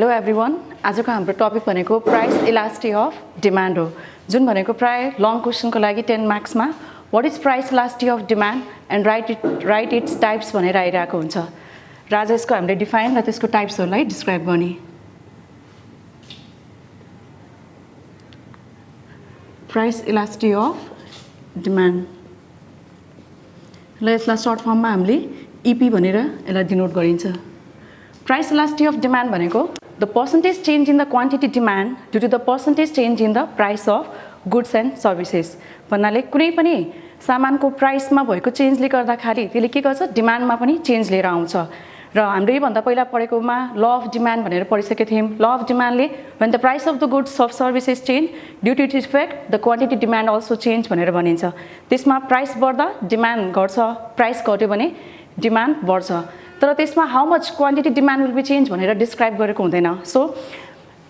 Hello everyone, आजको हाम्रो topic भनेको प्राइस इलास्टिसिटी अफ डिमान्ड हो जुन भनेको प्राय लङ क्वेशनको लागि 10 मार्क्समा what is price elasticity of demand and write its types भनेर आइरहेको हुन्छ र आज यसको हामीले डिफाइन र त्यसको टाइप्सहरुलाई डिस्क्राइब गर्ने प्राइस इलास्टिसिटी अफ डिमान्ड ल यसलाई सर्ट फर्ममा हामीले ईपी भनेर यसलाई डिनोट गरिन्छ प्राइस इलास्टिसिटी अफ डिमान्ड भनेको the percentage change in the quantity demand due to the percentage change in the price of goods and services भन्नाले कुनै पनि सामानको प्राइसमा भएको चेन्जले गर्दाखेरि त्यसले के गर्छ डिमान्डमा पनि चेन्ज लिएर आउँछ र हामीले यो भन्दा पहिला पढेकोमा ल अफ डिमान्ड भनेर पढिसकेका थियौं ल अफ डिमान्डले when the price of the goods of services change due to its effect the quantity demand also change भनेर भनिन्छ त्यसमा प्राइस बढ्दा डिमान्ड घट्छ प्राइस घट्यो भने डिमान्ड बढ्छ तर त्यसमा how much quantity demand will be change भनेर डिस्क्राइब गरेको हुँदैन so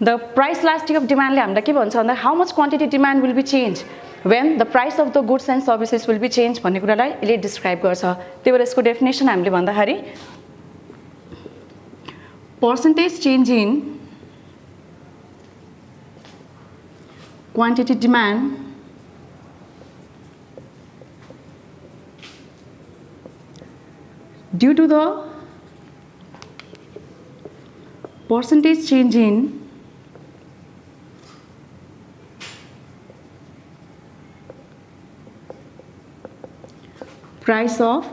the price elasticity of डिमान्डले हामीलाई के भन्छ भन्दा how much quantity demand will be change when the price of the goods and services will be change भन्ने कुरालाई यसले डिस्क्राइब गर्छ त्यही भएर यसको डेफिनेसन हामीले भन्दाखेरि percentage change in quantity demand due to the percentage change in price of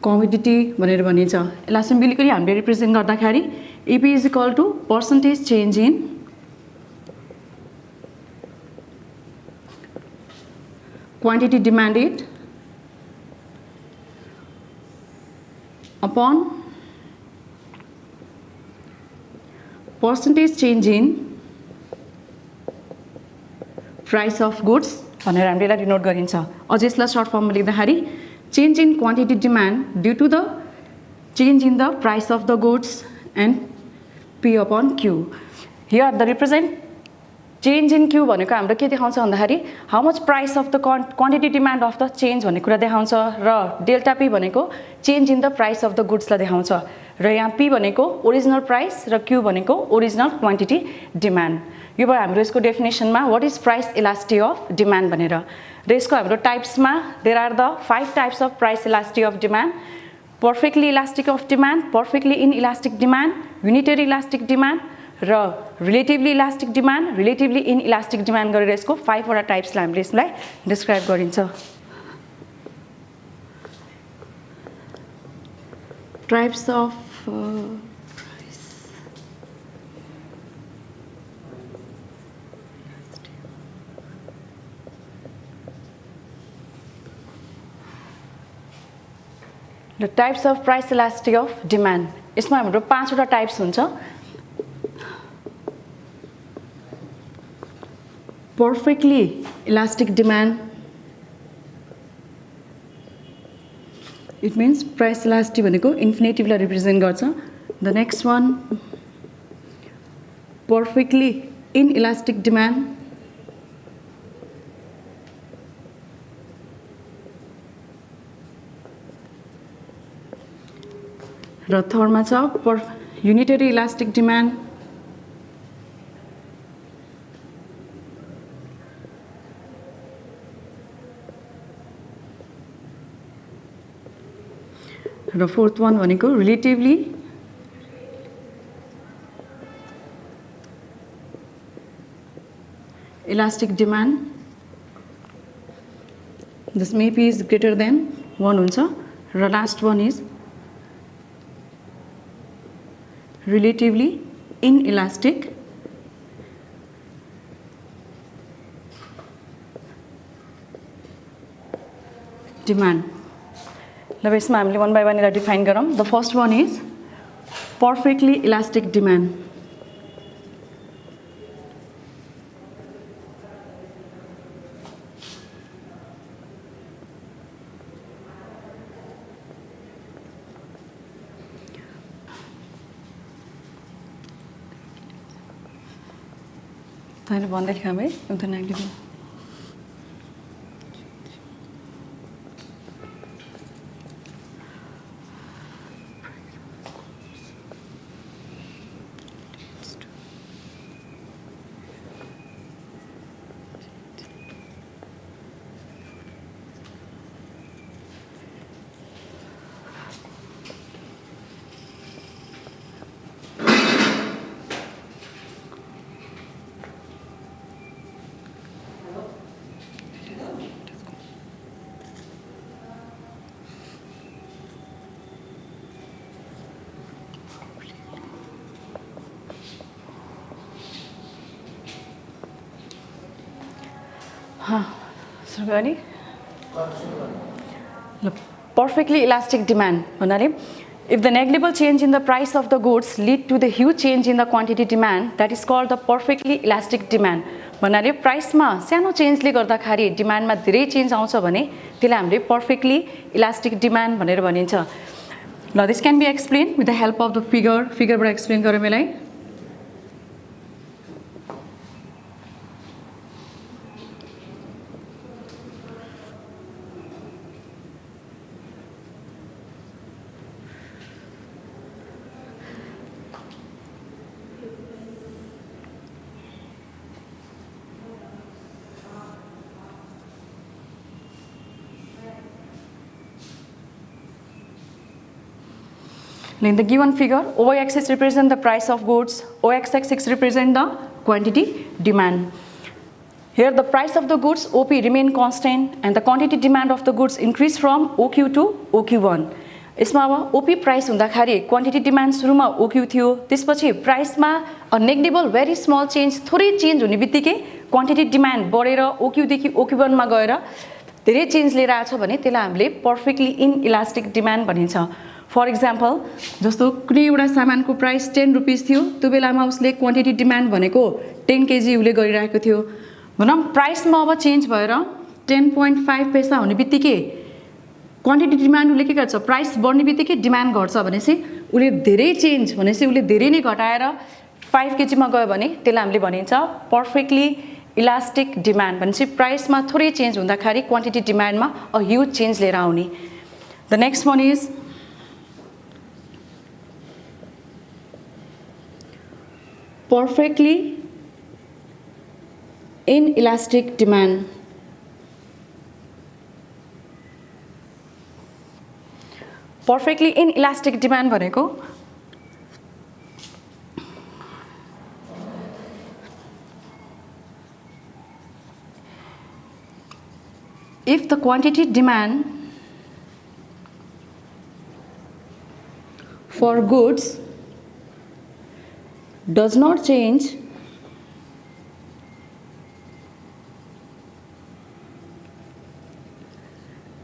commodity भनेर भनिन्छ यसलाई सिम्बोलिकली हामीले रिप्रेजेन्ट गर्दाखेरि EP is equal to percentage change in quantity demanded upon percentage change in price of goods भनेर हामीले यसलाई denote गरिन्छ अझ यसलाई सर्ट फर्ममा लेख्दाखेरि change in quantity demand due to the change in the price of the goods and P upon Q here the represent change in Q भनेको हाम्रो के देखाउँछ भन्दाखेरि how much price of the quantity demand of the change भन्ने कुरा देखाउँछ र delta P भनेको change in the price of the गुड्सलाई देखाउँछ र यहाँ पी भनेको ओरिजिनल प्राइस र क्यू भनेको ओरिजिनल क्वान्टिटी डिमान्ड यो भयो हाम्रो यसको डेफिनेसनमा what is price elasticity of demand भनेर र यसको हाम्रो टाइप्समा there are the 5 types of price elasticity of demand perfectly elastic of demand perfectly inelastic demand unitary elastic demand र relatively elastic demand relatively inelastic demand गरेर यसको 5 वटा टाइप्सलाई हामीले यसलाई डिस्क्राइब गरिन्छ types of the types of price elasticity of demand यसमा हाम्रो 5 वटा टाइप्स हुन्छ perfectly elastic demand it means price elasticity भनेको infinitive लाई रिप्रेजेन्ट गर्छ the next one perfectly inelastic demand र थर्डमा छ युनिटरी इलास्टिक डिमान्ड र फोर्थ वान भनेको रिलेटिभली इलास्टिक डिमान्ड जसमा पी इज ग्रेटर देन 1 हुन्छ र last one is relatively inelastic demand ल यसमा हामीले वन बाइ वन यसलाई डिफाइन गरौँ the first one is perfectly elastic demand तैँले भन्दै थियौ है एउटा नेगेटिभ सुरु गर्ने perfectly elastic demand भन्नाले if the negligible change in the price of the goods lead to the huge change in the quantity demand, that is called the perfectly elastic demand. भन्नाले प्राइसमा सानो चेन्जले गर्दाखेरि डिमान्डमा धेरै चेन्ज आउँछ भने त्यसलाई हामीले perfectly elastic demand भनेर भनिन्छ. Now this can be explained with the help of the figure बाट एक्सप्लेन गरौँ मलाई. In the given figure, y-axis represents the price of goods, x-axis represents the quantity demand. Here the price of the goods OP remain constant and the quantity demand of the goods increase from OQ to OQ1. यसमा अब OP price हुँदाखेरि quantity demand सुरुमा OQ थियो, त्यसपछि प्राइसमा a negligible very small change, थोरै change हुने बित्तिकै क्वान्टिटी डिमान्ड बढेर OQ देखि OQ1 मा गएर धेरै चेन्ज लिएर आछ भने त्यसलाई हामीले पर्फेक्टली इनइलास्टिक डिमान्ड भनिन्छ. फर एक्जाम्पल जस्तो कुनै एउटा सामानको प्राइस 10 रुपीस थियो, त्यो बेलामा उसले क्वान्टिटी डिमान्ड भनेको 10 केजी उसले गरिरहेको थियो. भनौँ प्राइसमा अब चेन्ज भएर 10.5 पैसा हुने बित्तिकै क्वान्टिटी डिमान्ड उसले के गर्छ, प्राइस बढ्ने बित्तिकै डिमान्ड घट्छ भनेपछि उसले धेरै चेन्ज भनेपछि उसले धेरै नै घटाएर 5 केजीमा गयो भने त्यसलाई हामीले भनिन्छ पर्फेक्टली इलास्टिक डिमान्ड. भनेपछि प्राइसमा थोरै चेन्ज हुँदाखेरि क्वान्टिटी डिमान्डमा अ ह्युज चेन्ज लिएर आउने. The next one is perfectly inelastic demand. Perfectly inelastic demand भनेको if the quantity demand for goods does not change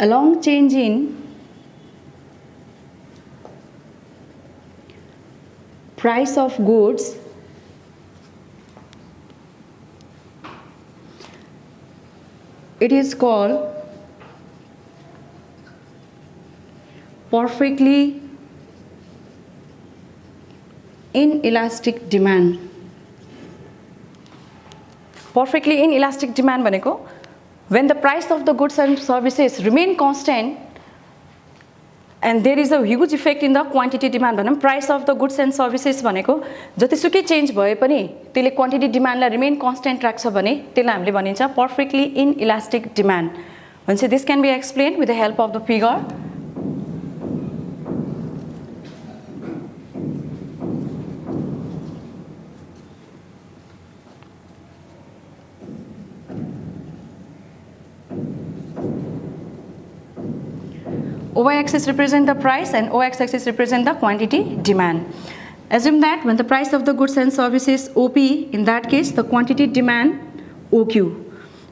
along change in price of goods, it is called perfectly inelastic demand. Perfectly inelastic demand भनेको when the price of the goods and services remain constant and there is a huge effect in the quantity demand. भनौँ price of the goods and services भनेको जतिसुकै change भए पनि त्यसले quantity डिमान्डलाई remain constant राख्छ भने त्यसलाई हामीले भनिन्छ perfectly inelastic demand. भनेपछि this can be explained with the help of the figure. Y-axis represent the price and x-axis represent the quantity demand. Assume that when the price of the goods and services OP, in that case the quantity demand OQ.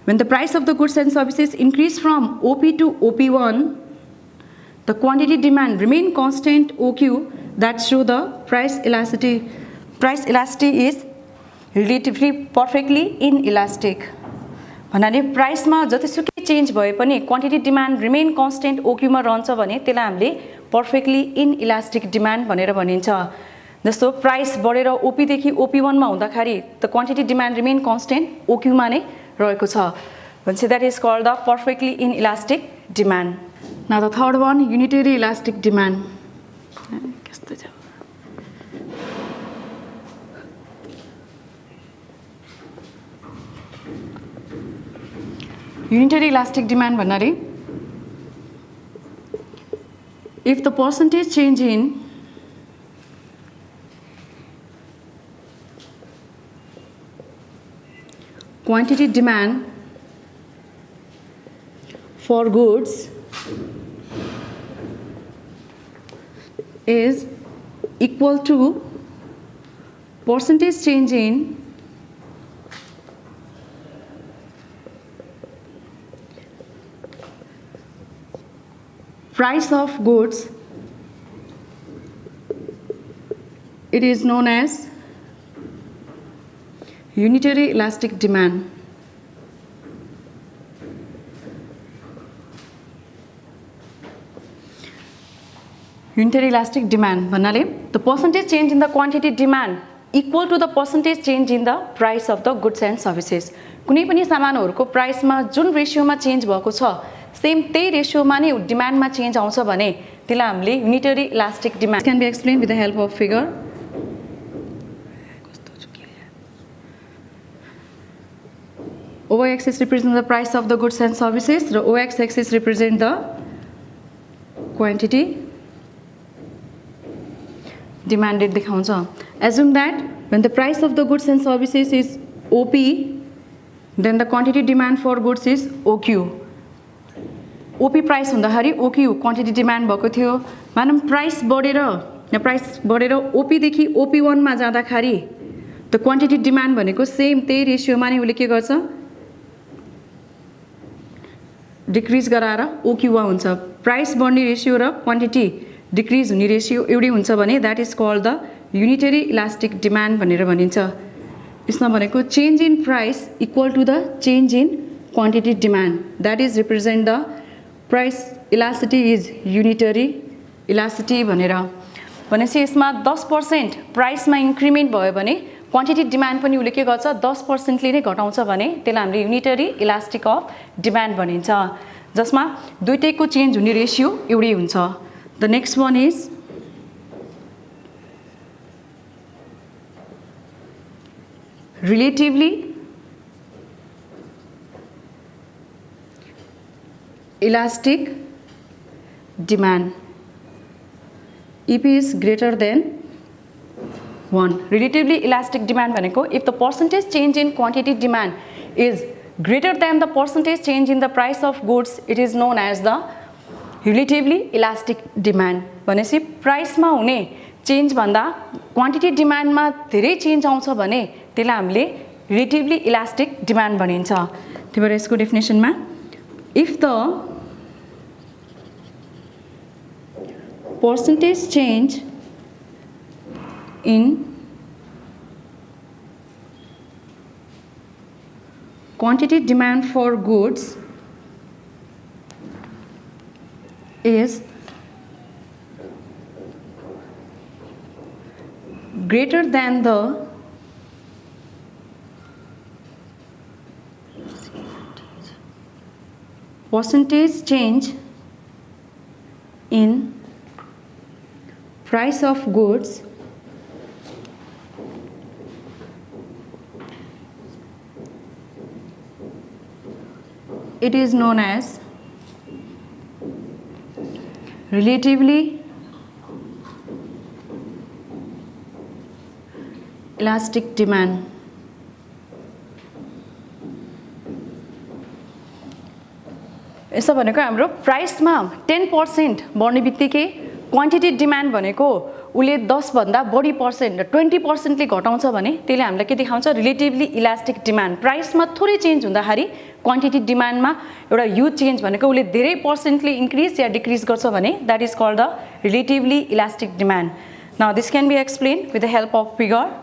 When the price of the goods and services increase from OP to OP1, the quantity demand remain constant OQ. That show the price elasticity. Price elasticity is relatively perfectly inelastic. भन्नाले प्राइसमा जतिसुकै change भए पनि quantity demand remain constant ओक्यूमा रहन्छ भने त्यसलाई हामीले perfectly inelastic demand भनेर भनिन्छ. जस्तो प्राइस बढेर ओपी देखि ओपी1 मा हुँदाखेरि the quantity demand remain constant ओक्यूमा नै रहेको छ. भनेपछि that is called the perfectly inelastic demand. Now the third one unitary elastic demand. कस्तो छ unitary elastic demand भन्नाले if the percentage change in quantity demand for goods is equal to percentage change in price of goods, it is known as unitary elastic demand. Unitary elastic demand भन्नाले the percentage change in the quantity demand equal to the percentage change in the price of the goods and services. कुनै पनि सामानहरुको प्राइसमा जुन रेशियोमा change भएको छ same त्यही रेशियोमा नै डिमान्डमा change आउँछ भने त्यसलाई हामीले unitary elastic demand can be explained with the help of figure. Y-axis represents the price of the goods and services. The O-axis represents the quantity demanded देखाउँछ. Assume that when the price of the goods and services is OP, then the quantity demand for goods is OQ. OP price हुँदाखेरि OQ quantity demand भएको थियो. मानौं price बढेर OP देखि OP1 मा जाँदाखेरि the quantity demand भनेको same त्यही रेशियोमा नै उले के गर्छ डिक्रिज गराएर OQ1 हुन्छ. प्राइस बढ्ने रेशियो र क्वान्टिटी डिक्रिज हुने रेशियो एउटै हुन्छ भने that is called the unitary elastic demand भनेर भनिन्छ. यसमा भनेको change in price equal to the change in quantity demand, that is represent the price elasticity is unitary elasticity भनेर भनेपछि यसमा 10% प्राइसमा इन्क्रिमेन्ट भयो भने क्वान्टिटी डिमान्ड पनि उले के गर्छ 10% ले नै घटाउँछ भने त्यसलाई हामीले युनिटरी इलास्टिक अफ डिमान्ड भनिन्छ, जसमा दुईटैको चेन्ज हुने रेशियो एउटै हुन्छ. The next one is relatively elastic demand. EP is greater than 1. Relatively elastic demand भनेको if the percentage change in quantity demand is greater than the percentage change in the price of goods, it is known as the relatively elastic demand. भनेपछि प्राइसमा हुने change भन्दा quantity डिमान्डमा धेरै change आउँछ भने त्यसलाई हामीले रिलेटिभली इलास्टिक डिमान्ड भनिन्छ. त्यही भएर यसको डेफिनेसनमा if the percentage change in quantity demand for goods is greater than the percentage change in price of goods, it is known as relatively elastic demand. यसो भनेको हाम्रो प्राइसमा 10% बढ्ने बित्तिकै क्वान्टिटी डिमान्ड भनेको उले 10 भन्दा बढी पर्सेन्ट 20% ले घटाउँछ भने त्यसले हामीलाई के देखाउँछ रिलेटिभली इलास्टिक डिमान्ड. प्राइसमा थोरै चेन्ज हुँदाखेरि क्वान्टिटी डिमान्डमा एउटा ह्युज चेन्ज भनेको उले धेरै पर्सेन्टले इन्क्रिज या डिक्रिज गर्छ भने that is called the relatively elastic demand. Now this can be explain with the help of figure.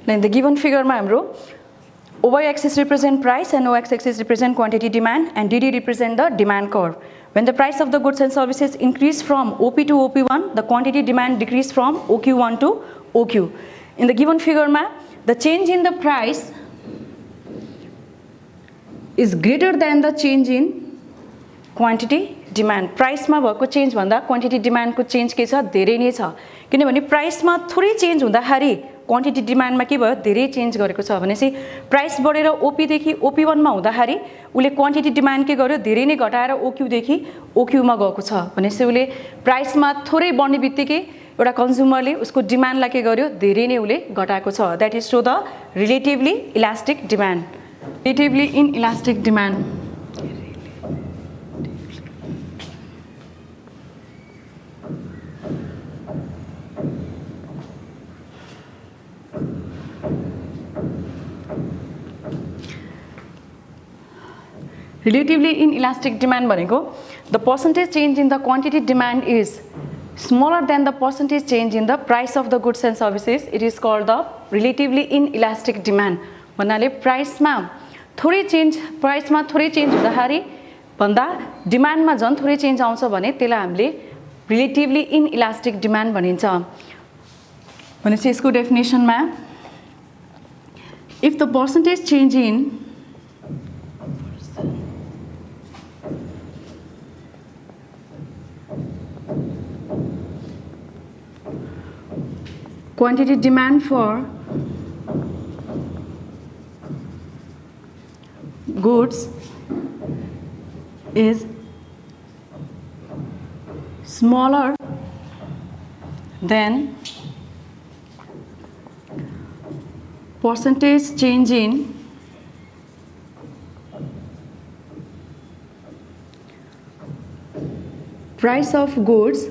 Like the given figure मा हाम्रो OY axis represent price and OX axis represent quantity demand, and DD represent the demand curve. When the price of the goods and services increase from OP to OP1, the quantity demand decrease from OQ1 to OQ. In the given figure, the change in the price is greater than the change in quantity demand. Price ma bhako change भन्दा quantity demand को change के छ धेरै नै छ किनभने price मा थोरै change हुँदाखेरि क्वान्टिटी डिमान्डमा के भयो धेरै चेन्ज गरेको छ भनेपछि प्राइस बढेर ओपी देखि ओपी1 मा हुँदाखेरि उले क्वान्टिटी डिमान्ड के गर्यो धेरै नै घटाएर ओक्यू देखि ओक्यू मा गएको छ भनेपछि उले प्राइसमा थोरै बढ्ने बित्तिकै एउटा कन्ज्युमरले उसको डिमान्डलाई के गर्यो धेरै नै उले घटाएको छ that is to the relatively elastic demand relatively inelastic demand Relatively inelastic demand भनेको the percentage change in the quantity demand is smaller than the percentage change in the price of the goods and services. It is called the relatively inelastic demand. भन्नाले प्राइसमा थोरै change हुँदाखेरि भन्दा डिमान्डमा झन् थोरै change आउँछ भने त्यसलाई हामीले relatively inelastic demand भनिन्छ भनेपछि यसको डेफिनेसनमा if the percentage change in quantity demand for goods is smaller than percentage change in price of goods,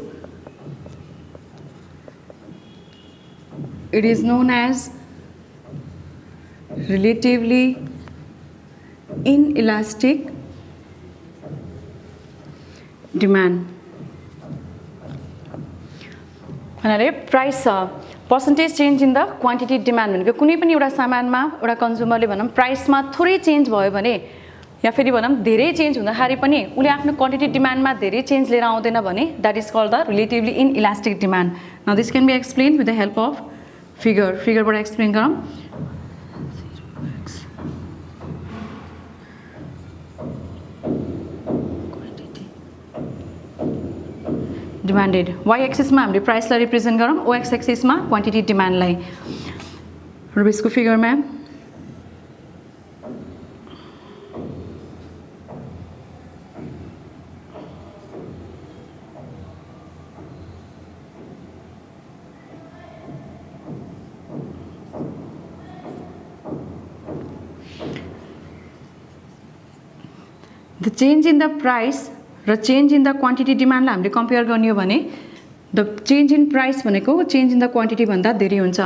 it is known as relatively inelastic demand. भन्नाले price percentage change in the quantity demand भनेको कुनै पनि एउटा सामानमा एउटा कन्ज्युमरले भनौँ प्राइसमा थोरै चेन्ज भयो भने या फेरि भनौँ धेरै चेन्ज हुँदाखेरि पनि उले आफ्नो क्वान्टिटी डिमान्डमा धेरै चेन्ज लिएर आउँदैन भने that is called the relatively inelastic demand. Now this can be explain with the help of फिगरबाट एक्सप्लेन गरौँ. डिमान्डेड वाई एक्सिसमा हामीले प्राइसलाई रिप्रेजेन्ट गरौँ, ओएक्स एक्सिसमा क्वान्टिटी डिमान्डलाई. र यसको फिगरमा the change in the price र चेन्ज इन द क्वान्टिटी डिमान्डलाई हामीले कम्पेयर गर्ने हो भने द चेन्ज इन प्राइस भनेको चेन्ज इन द क्वान्टिटी भन्दा धेरै हुन्छ.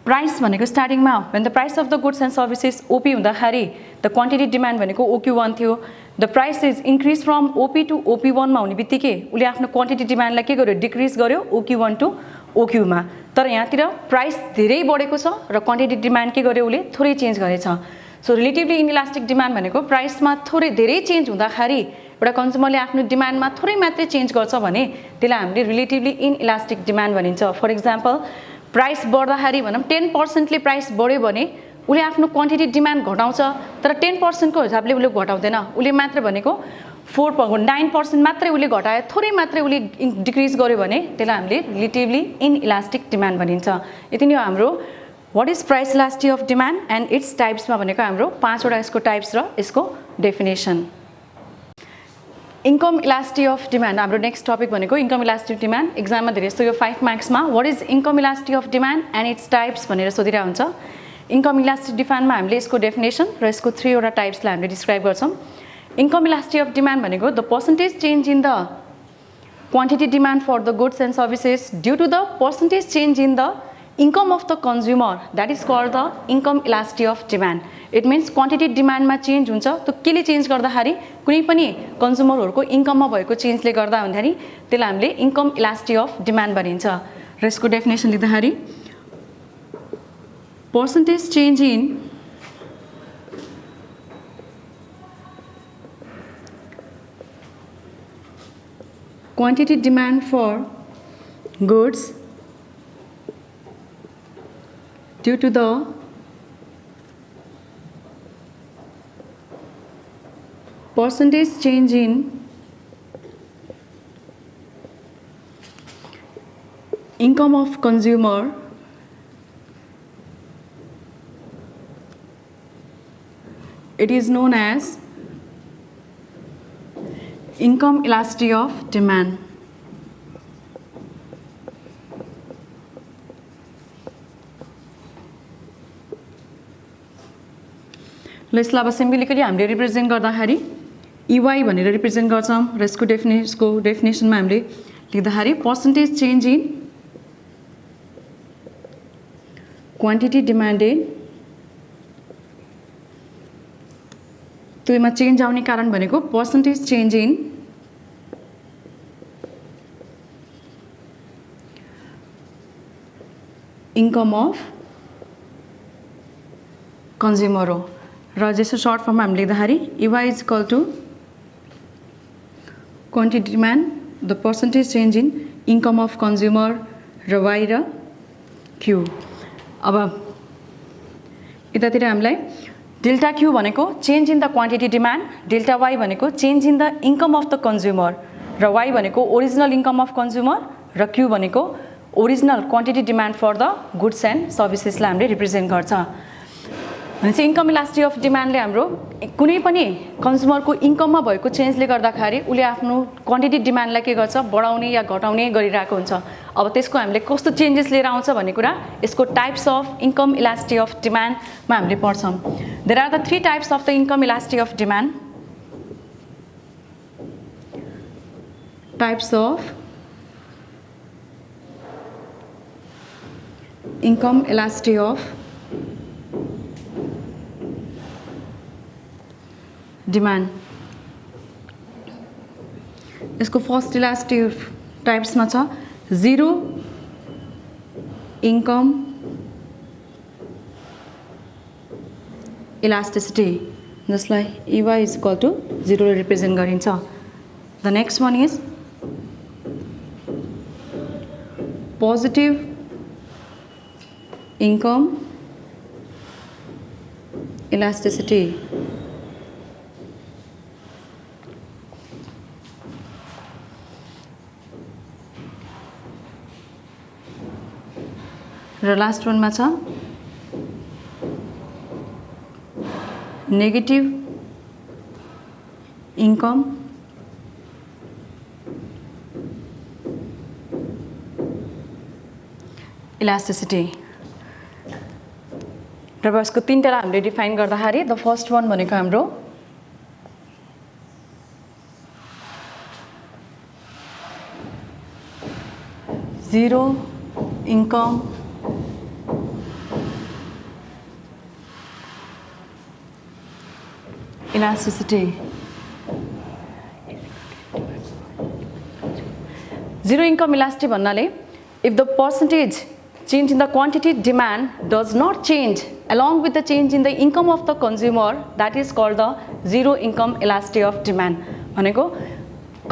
प्राइस भनेको स्टार्टिङमा when the price of the goods and services OP हुँदाखेरि द क्वान्टिटी डिमान्ड भनेको ओक्यू1 थियो. The price is increase from OP to ओपी1 मा हुने बित्तिकै उसले आफ्नो क्वान्टिटी डिमान्डलाई के गर्यो डिक्रिज गर्यो ओक्यू1 टु ओक्यूमा. तर यहाँतिर प्राइस धेरै बढेको छ र क्वान्टिटी डिमान्ड के गर्यो उसले थोरै चेन्ज गरेछ. सो रिलेटिभली इनइलास्टिक डिमान्ड भनेको प्राइसमा थोरै धेरै चेन्ज हुँदाखेरि एउटा कन्ज्युमरले आफ्नो डिमान्डमा थोरै मात्रै चेन्ज गर्छ भने त्यसलाई हामीले रिलेटिभली इनइलास्टिक डिमान्ड भनिन्छ. फर इक्जाम्पल प्राइस बढ्दाखेरि भनौँ 10%ले प्राइस बढ्यो भने उसले आफ्नो क्वान्टिटी डिमान्ड घटाउँछ तर 10% को हिसाबले उसले घटाउँदैन. उसले मात्र भनेको 9% मात्रै उसले घटायो, थोरै मात्रै उसले डिक्रिज गर्यो भने त्यसलाई हामीले रिलेटिभली इनइलास्टिक डिमान्ड भनिन्छ. यति नै हो हाम्रो what is price elasticity of demand and its टाइप्समा भनेको हाम्रो 5वटा यसको टाइप्स र यसको डेफिनेसन. इन्कम इलास्टिसिटी अफ डिमान्ड हाम्रो नेक्स्ट टपिक भनेको इन्कम इलास्टिसिटी डिमान्ड. एक्जाममा धेरै जस्तो यो 5 मार्क्समा what is income elasticity of demand and its types भनेर सोधिरहेको हुन्छ. इन्कम इलास्टिसिटी डिमान्डमा हामीले यसको डेफिनेसन र यसको 3वटा टाइप्सलाई हामीले डिस्क्राइब गर्छौँ. इन्कम इलास्टिसिटी अफ डिमान्ड भनेको the percentage change in the quantity demand for the goods and services due to the percentage change in the income of the consumer, that is called the income elasticity of demand. It means quantity demand मा change हुन्छ त्यो केले change गर्दाखेरि कुनै पनि कन्ज्युमरहरुको इन्कममा भएको चेन्जले गर्दा भन्दाखेरि त्यसलाई हामीले इन्कम इलास्टिसिटी अफ डिमान्ड भनिन्छ. र यसको डेफिनेसन लेख्दाखेरि percentage change in quantity demand for goods due to the percentage change in income of consumer it is known as income elasticity of demand. यसलाई अब सिम्बोलिकली हामीले रिप्रेजेन्ट गर्दाखेरि EY भनेर represent गर्छौं र यसको डेफिनेसनमा हामीले लेख्दाखेरि percentage change in quantity demanded त्यसमा चेन्ज आउने कारण भनेको percentage change in income of consumer हो र जस्तो सर्ट फर्ममा हामीले लेख्दाखेरि EY is equal to quantity demand the percentage change in income of consumer र Y र Q। अब यतातिर हामीलाई डेल्टा Q भनेको change in the quantity demand, delta Y भनेको change in the income of the consumer र Y भनेको original income of consumer र Q भनेको original quantity demand for the goods and सर्भिसेसलाई हामीले रिप्रेजेन्ट गर्छ। भनेपछि इन्कम इलास्टिसिटी अफ डिमान्डले हाम्रो कुनै पनि कन्ज्युमरको इन्कममा भएको चेन्जले गर्दाखेरि उसले आफ्नो क्वान्टिटी डिमान्डलाई के गर्छ बढाउने या घटाउने गरिरहेको हुन्छ। अब त्यसको हामीले कस्तो चेन्जेस लिएर आउँछ भन्ने कुरा यसको types of income elasticity of डिमान्डमा हामीले पढ्छौँ। There are the 3 types of the income elasticity of demand. Types of income elasticity of demand. यसको फर्स्ट इलास्टिक टाइप्समा छ जीरो इन्कम इलास्टिसिटी जसलाई EY इज इक्वल टु 0 ले रिप्रेजेन्ट गरिन्छ। The next one is positive income elasticity. र last वानमा छ negative income elasticity. र यसको तीनटा हामीले डिफाइन गर्दाखेरि द फर्स्ट वान भनेको हाम्रो zero income elasticity. Zero income elasticity भन्नाले if the percentage change in the quantity demand does not change along with the change in the income of the consumer, that is called the zero income elasticity of demand। भनेको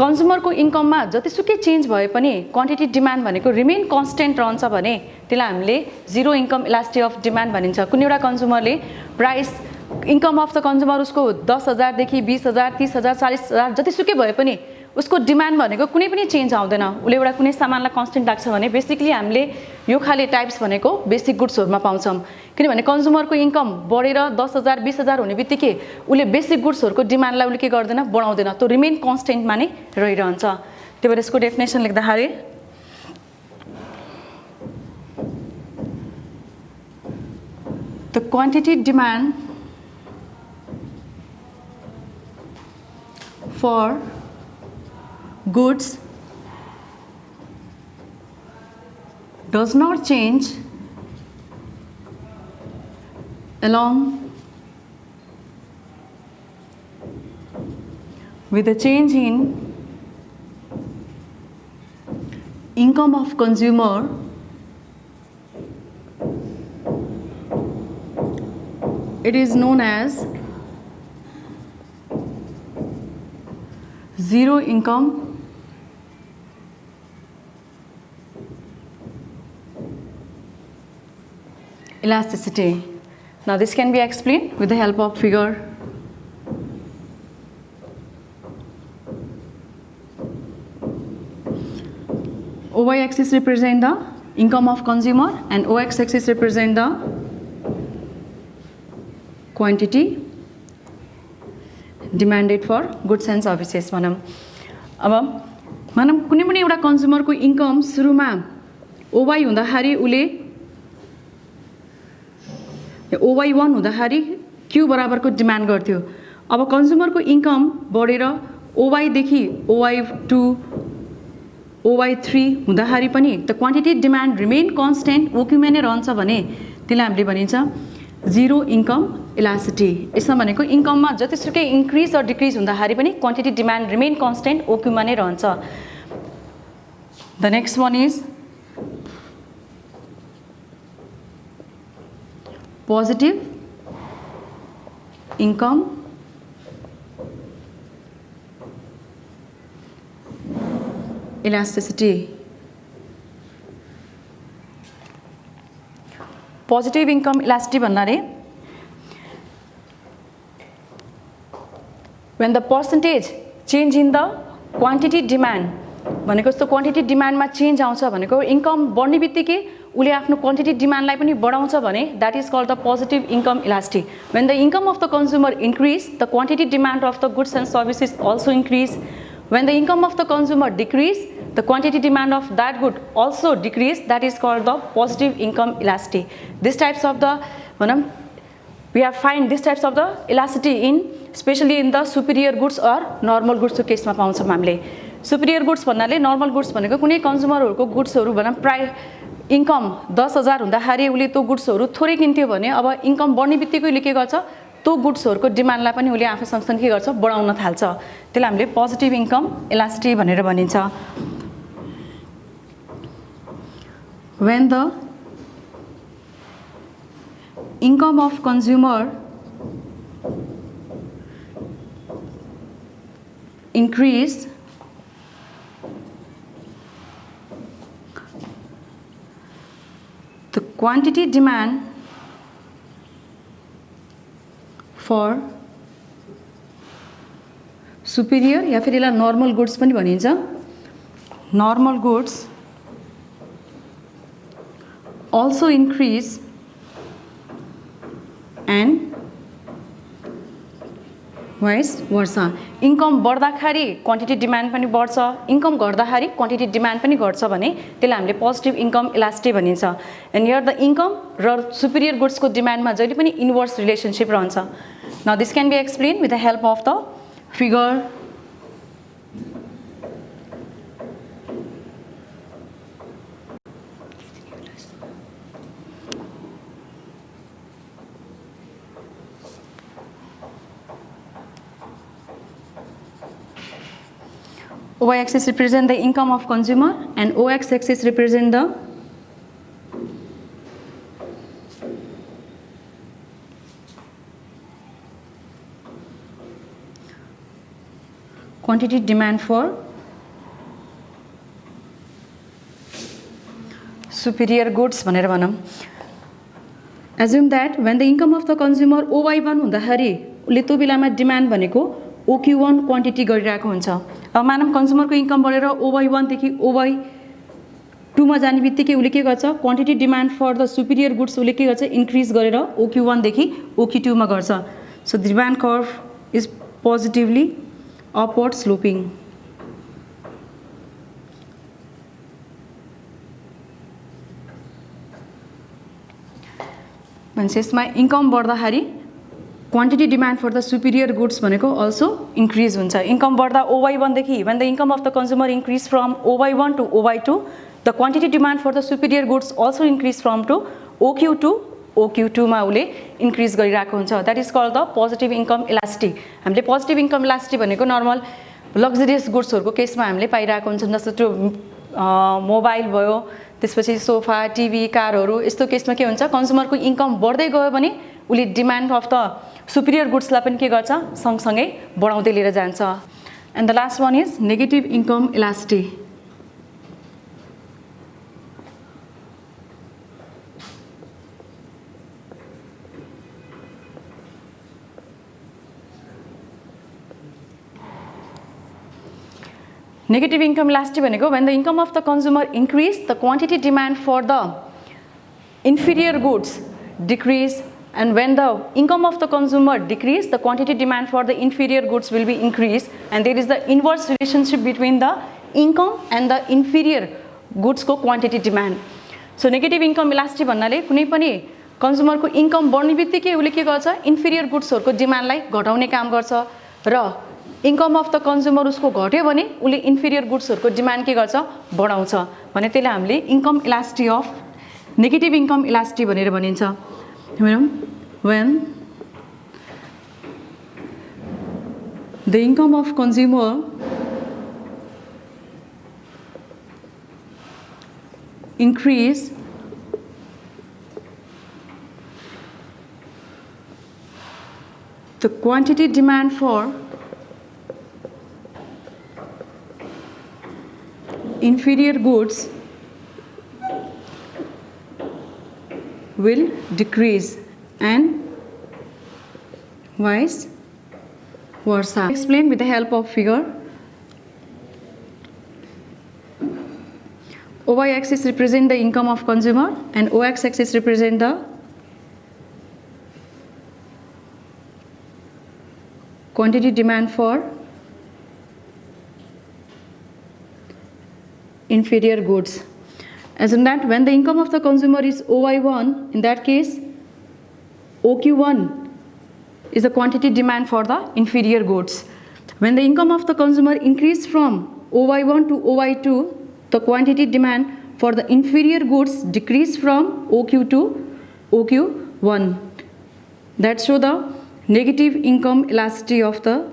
कन्ज्युमरको इन्कममा जतिसुकै change भए पनि quantity demand भनेको remain constant रहन्छ भने त्यसलाई हामीले zero income elasticity of demand भनिन्छ। कुनै एउटा कन्ज्युमरले price income of the consumer उसको 10,000 देखि 20,000 30,000 40,000 जतिसुकै भए पनि उसको डिमान्ड भनेको कुनै पनि चेन्ज आउँदैन। उसले एउटा कुनै सामानलाई कन्स्टेन्ट राख्छ भने बेसिकली हामीले यो खाले टाइप्स भनेको बेसिक गुड्सहरुमा पाउँछौँ। किनभने कन्ज्युमरको इन्कम बढेर 10,000 20,000 हुने बित्तिकै उसले बेसिक गुड्सहरुको डिमान्डलाई उसले के गर्दैन बढाउँदैन, त्यो रिमेन कन्स्टेन्टमा नै रहिरहन्छ। त्यही भएर यसको डेफिनेसन लेख्दाखेरि the quantity demand for goods does not change along with the change in income of consumer it is known as zero income elasticity. Now this can be explained with the help of figure. OY axis represent the income of consumer and OX axis represent the quantity demanded for goods and services. भनौँ अब कुनै पनि एउटा कन्ज्युमरको income सुरुमा OY हुँदाखेरि उले OY1 हुँदाखेरि Q बराबरको डिमान्ड गर्थ्यो. अब कन्ज्युमरको इन्कम बढेर OY देखि OY2 OY3 हुँदाखेरि पनि the quantity demand remain constant ओक्युमा नै रहन्छ भने त्यसलाई हामीले भनिन्छ जिरो इन्कम इलास्टिसिटी. यसमा भनेको इन्कममा जतिसुकै इन्क्रिज अर डिक्रिज हुँदाखेरि पनि क्वान्टिटी डिमान्ड रिमेन कन्स्टेन्ट ओक्युमा नै रहन्छ. The next one is positive income elasticity. Positive income elasticity भन्नाले when the percentage change in the quantity demand भनेको जस्तो क्वान्टिटी डिमान्डमा चेन्ज आउँछ भनेको इन्कम बढ्ने बित्तिकै उले आफ्नो क्वान्टिटी डिमान्डलाई पनि बढाउँछ भने that is called the positive income elasticity. when the income of the consumer increase the quantity demand of the goods and services also increase. When the income of the consumer decrease, the quantity demand of that good also decrease. That is called the positive income elasticity. These types of the, we have find these types of the elasticity in, especially in the superior goods or normal goods को केसमा पाउँछौँ हामीले. Superior goods भन्नाले normal goods भनेको कुनै कन्ज्युमरहरूको गुड्सहरू भनौँ income 10,000 हुँदाखेरि उले त्यो गुड्सहरू थोरै किन्थ्यो भने अब इन्कम बढ्ने बित्तिकै उले के गर्छ त्यो गुड्सहरूको डिमान्डलाई पनि उले आफू सँगसँगै के गर्छ बढाउन थाल्छ. त्यसलाई हामीले पोजिटिभ इन्कम इलास्टिसिटी भनेर भनिन्छ. when the income of consumer increase the quantity demand for superior या फिर यसलाई normal goods पनि भनिन्छ. normal goods also increase and vice versa. Income बढ्दाखेरि क्वान्टिटी डिमान्ड पनि बढ्छ, इन्कम घट्दाखेरि क्वान्टिटी डिमान्ड पनि घट्छ भने त्यसलाई हामीले पोजिटिभ इन्कम इलास्टिसिटी भनिन्छ. एन्ड हियर द इन्कम र सुपिरियर गुड्सको डिमान्डमा जहिले पनि इन्भर्स रिलेसनशिप रहन्छ. Now this can be explain with the help of the figure. Y axis represent the income of consumer and OX axis represent the quantity demand for superior goods भनेर भनौँ. assume that when the income of the consumer OY1 हुँदाखेरि उले त्यो बेलामा demand भनेको OQ1 quantity गरिरहेको हुन्छ. अब मानौँ कन्ज्युमरको इन्कम बढेर OY1 देखि OY2 मा जाने बित्तिकै उले के गर्छ quantity demand for the superior goods उले के गर्छ इन्क्रिज गरेर OQ1 देखि OQ2 मा गर्छ. So demand curve is positively upward sloping. भनेपछि यसमा इन्कम बढ्दाखेरि quantity demand for the superior goods भनेको अल्सो इन्क्रिज हुन्छ. इन्कम बढ्दा OY1 देखि when the income of the consumer increase from OY1 to OY2 the quantity demand for the superior goods also increase from to OQ to OQ2 मा उले increase गरिरहेको हुन्छ. That is called the positive income elasticity. हामीले positive income elasticity भनेको normal luxurious गुड्सहरूको केसमा हामीले पाइरहेको हुन्छ. जस्तो त्यो मोबाइल भयो, त्यसपछि सोफा, टिभी, कारहरू, यस्तो केसमा के हुन्छ कन्ज्युमरको इन्कम बढ्दै गयो भने उले डिमान्ड अफ द सुपिरियर गुड्सलाई पनि के गर्छ सँगसँगै बढाउँदै लिएर जान्छ. And the last one is negative income elasticity. Negative income elasticity भनेको when the income of the consumer increase, the quantity demand for the inferior goods decrease, and when the income of the consumer decrease, the quantity demand for the inferior goods will be increased, and there is the inverse relationship between the income and the inferior goods को quantity demand. So negative income elasticity भन्नाले कुनै पनि consumer को income बढ्ने बित्तिकै उले के गर्छ inferior goods हरुको demand लाई घटाउने काम गर्छ र income of the consumer उसको घट्यो भने उले inferior goods हरुको demand के गर्छ बढाउँछ भने त्यसले हामीले income elasticity of negative income elasticity भनेर भनिन्छ हेरौं when the income of consumer increase the quantity demand for inferior goods will decrease and vice versa. Explain with the help of figure. OY axis represent the income of consumer and OX axis represent the quantity demand for inferior goods. As in that, when the income of the consumer is OY1, in that case, OQ1 is the quantity demand for the inferior goods. When the income of the consumer increase from OY1 to OY2, the quantity demand for the inferior goods decrease from OQ to OQ1. That shows the negative income elasticity of the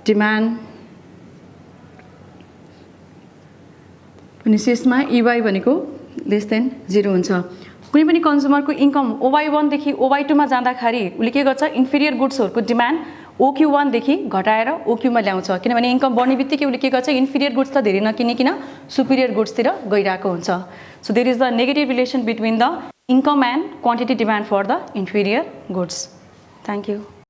demand. शेषमा EY भनेको less than 0 हुन्छ कुनै पनि कन्ज्युमरको income OY1 देखि OY2 मा जाँदाखेरि उले के गर्छ इन्फिरियर गुड्सहरुको डिमान्ड OQ1 देखि घटाएर OQ मा ल्याउँछ किनभने इन्कम बढ्ने बित्तिकै उले के गर्छ इन्फिरियर गुड्स त धेरै नकिनिकिन सुपिरियर गुड्स तिर गइराको हुन्छ so there is the negative relation between the income and quantity demand for the inferior goods thank you